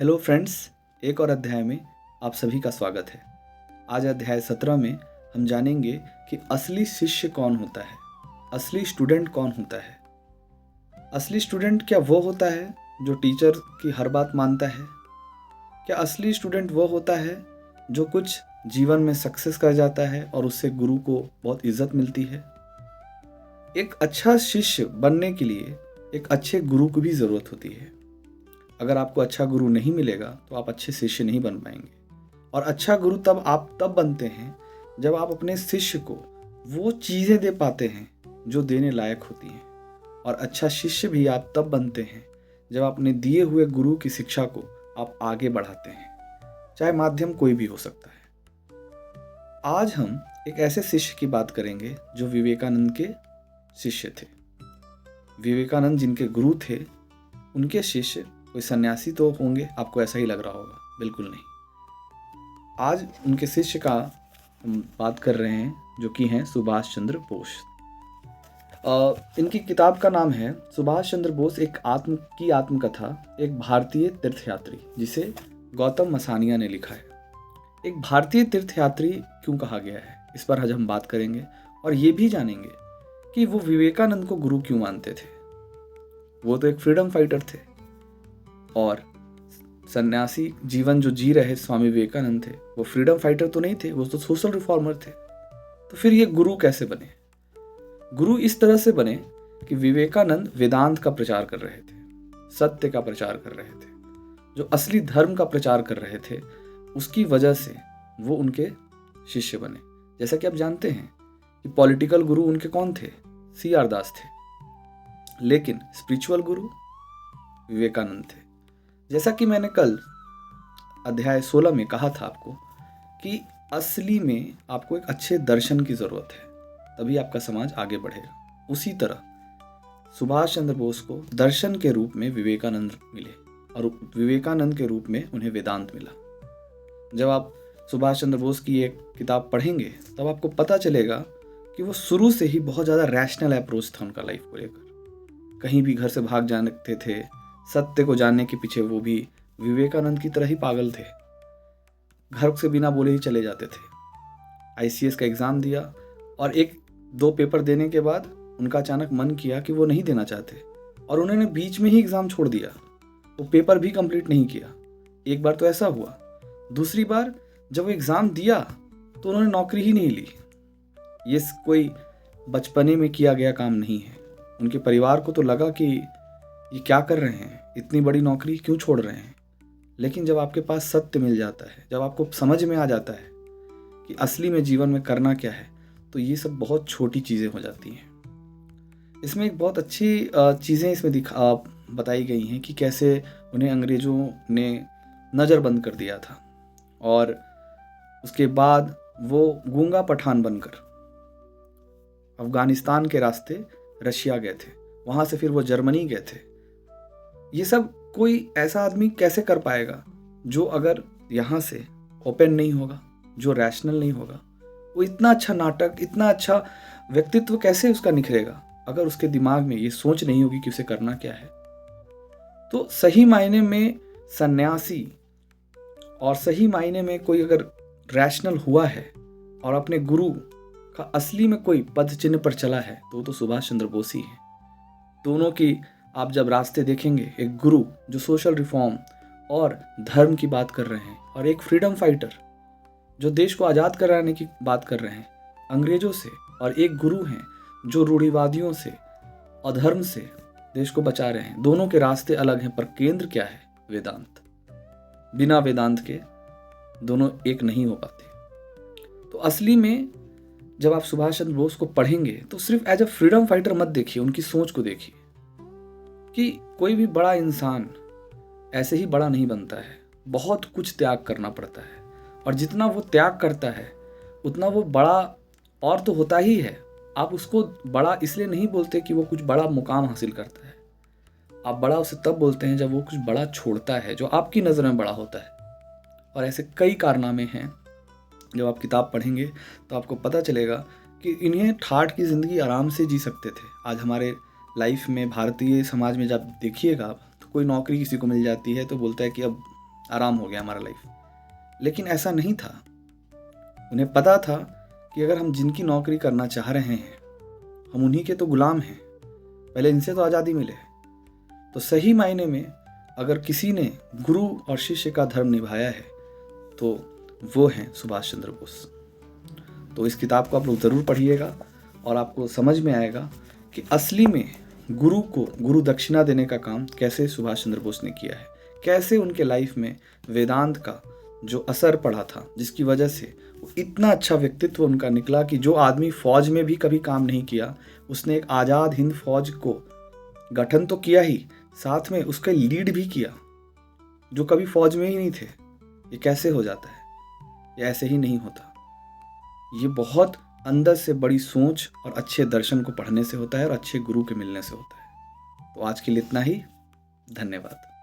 Hello friends, एक और अध्याय में आप सभी का स्वागत है। आज अध्याय 17 में हम जानेंगे कि असली शिष्य कौन होता है, असली स्टूडेंट कौन होता है। असली स्टूडेंट क्या वो होता है जो टीचर की हर बात मानता है? क्या असली स्टूडेंट वो होता है जो कुछ जीवन में सक्सेस कर जाता है और उससे गुरु को बहुत इज्जत मिलती है? एक अच्छा शिष्य बनने के लिए एक अच्छे गुरु की भी ज़रूरत होती है। अगर आपको अच्छा गुरु नहीं मिलेगा तो आप अच्छे शिष्य नहीं बन पाएंगे। और अच्छा गुरु तब बनते हैं जब आप अपने शिष्य को वो चीज़ें दे पाते हैं जो देने लायक होती हैं। और अच्छा शिष्य भी आप तब बनते हैं जब अपने दिए हुए गुरु की शिक्षा को आप आगे बढ़ाते हैं, चाहे माध्यम कोई भी हो सकता है। आज हम एक ऐसे शिष्य की बात करेंगे जो विवेकानंद के शिष्य थे। विवेकानंद जिनके गुरु थे, उनके शिष्य कोई सन्यासी तो होंगे, आपको ऐसा ही लग रहा होगा। बिल्कुल नहीं। आज उनके शिष्य का हम बात कर रहे हैं जो कि हैं सुभाष चंद्र बोस। इनकी किताब का नाम है सुभाष चंद्र बोस एक आत्मकथा, एक भारतीय तीर्थयात्री, जिसे गौतम मसानिया ने लिखा है। एक भारतीय तीर्थयात्री क्यों कहा गया है, इस पर आज हम बात करेंगे और ये भी जानेंगे कि वो विवेकानंद को गुरु क्यों मानते थे। वो तो एक फ्रीडम फाइटर थे और सन्यासी जीवन जो जी रहे स्वामी विवेकानंद थे, वो फ्रीडम फाइटर तो नहीं थे, वो तो सोशल रिफॉर्मर थे। तो फिर ये गुरु कैसे बने? गुरु इस तरह से बने कि विवेकानंद वेदांत का प्रचार कर रहे थे, सत्य का प्रचार कर रहे थे, जो असली धर्म का प्रचार कर रहे थे। उसकी वजह से वो उनके शिष्य बने। जैसा कि आप जानते हैं कि पॉलिटिकल गुरु उनके कौन थे? CR दास थे, लेकिन स्पिरिचुअल गुरु विवेकानंद थे। जैसा कि मैंने कल अध्याय 16 में कहा था आपको कि असली में आपको एक अच्छे दर्शन की ज़रूरत है, तभी आपका समाज आगे बढ़ेगा। उसी तरह सुभाष चंद्र बोस को दर्शन के रूप में विवेकानंद मिले और विवेकानंद के रूप में उन्हें वेदांत मिला। जब आप सुभाष चंद्र बोस की एक किताब पढ़ेंगे तब आपको पता चलेगा कि वो शुरू से ही बहुत ज़्यादा रैशनल अप्रोच था उनका लाइफ को लेकर। कहीं भी घर से भाग जाते थे, सत्य को जानने के पीछे वो भी विवेकानंद की तरह ही पागल थे। घर से बिना बोले ही चले जाते थे। ICS का एग्ज़ाम दिया और 1-2 पेपर देने के बाद उनका अचानक मन किया कि वो नहीं देना चाहते और उन्होंने बीच में ही एग्ज़ाम छोड़ दिया, तो पेपर भी कंप्लीट नहीं किया। एक बार तो ऐसा हुआ। दूसरी बार जब वो एग्ज़ाम दिया तो उन्होंने नौकरी ही नहीं ली। ये कोई बचपने में किया गया काम नहीं है। उनके परिवार को तो लगा कि ये क्या कर रहे हैं, इतनी बड़ी नौकरी क्यों छोड़ रहे हैं। लेकिन जब आपके पास सत्य मिल जाता है, जब आपको समझ में आ जाता है कि असली में जीवन में करना क्या है, तो ये सब बहुत छोटी चीज़ें हो जाती हैं। इसमें एक बहुत अच्छी चीज़ें इसमें बताई गई हैं कि कैसे उन्हें अंग्रेज़ों ने नज़रबंद कर दिया था और उसके बाद वो गूंगा पठान बनकर अफगानिस्तान के रास्ते रशिया गए थे, वहाँ से फिर वो जर्मनी गए थे। ये सब कोई ऐसा आदमी कैसे कर पाएगा जो अगर यहाँ से ओपन नहीं होगा, जो रैशनल नहीं होगा? वो इतना अच्छा नाटक, इतना अच्छा व्यक्तित्व कैसे उसका निखरेगा अगर उसके दिमाग में ये सोच नहीं होगी कि उसे करना क्या है? तो सही मायने में सन्यासी और सही मायने में कोई अगर रैशनल हुआ है और अपने गुरु का असली में कोई पद चिन्ह पर चला है तो वो तो सुभाष चंद्र बोस ही है। दोनों की आप जब रास्ते देखेंगे, एक गुरु जो सोशल रिफॉर्म और धर्म की बात कर रहे हैं और एक फ्रीडम फाइटर जो देश को आज़ाद कराने की बात कर रहे हैं अंग्रेज़ों से, और एक गुरु हैं जो रूढ़िवादियों से, अधर्म से देश को बचा रहे हैं। दोनों के रास्ते अलग हैं पर केंद्र क्या है? वेदांत। बिना वेदांत के दोनों एक नहीं हो पाते। तो असली में जब आप सुभाष चंद्र बोस को पढ़ेंगे तो सिर्फ एज अ फ्रीडम फाइटर मत देखिए, उनकी सोच को देखिए कि कोई भी बड़ा इंसान ऐसे ही बड़ा नहीं बनता है। बहुत कुछ त्याग करना पड़ता है और जितना वो त्याग करता है उतना वो बड़ा और तो होता ही है। आप उसको बड़ा इसलिए नहीं बोलते कि वो कुछ बड़ा मुकाम हासिल करता है। आप बड़ा उसे तब बोलते हैं जब वो कुछ बड़ा छोड़ता है जो आपकी नज़र में बड़ा होता है। और ऐसे कई कारनामे हैं। जब आप किताब पढ़ेंगे तो आपको पता चलेगा कि इन्हें ठाठ की ज़िंदगी आराम से जी सकते थे। आज हमारे लाइफ में, भारतीय समाज में जब देखिएगा तो कोई नौकरी किसी को मिल जाती है तो बोलता है कि अब आराम हो गया हमारा लाइफ। लेकिन ऐसा नहीं था। उन्हें पता था कि अगर हम जिनकी नौकरी करना चाह रहे हैं, हम उन्हीं के तो गुलाम हैं, पहले इनसे तो आज़ादी मिले। तो सही मायने में अगर किसी ने गुरु और शिष्य का धर्म निभाया है तो वो हैं सुभाष चंद्र बोस। तो इस किताब को आप लोग ज़रूर पढ़िएगा और आपको समझ में आएगा कि असली में गुरु को गुरु दक्षिणा देने का काम कैसे सुभाष चंद्र बोस ने किया है, कैसे उनके लाइफ में वेदांत का जो असर पड़ा था, जिसकी वजह से वो इतना अच्छा व्यक्तित्व उनका निकला कि जो आदमी फौज में भी कभी काम नहीं किया, उसने एक आज़ाद हिंद फौज को गठन तो किया ही, साथ में उसका लीड भी किया, जो कभी फौज में ही नहीं थे। ये कैसे हो जाता है? ये ऐसे ही नहीं होता। ये बहुत अंदर से बड़ी सोच और अच्छे दर्शन को पढ़ने से होता है और अच्छे गुरु के मिलने से होता है। तो आज के लिए इतना ही। धन्यवाद।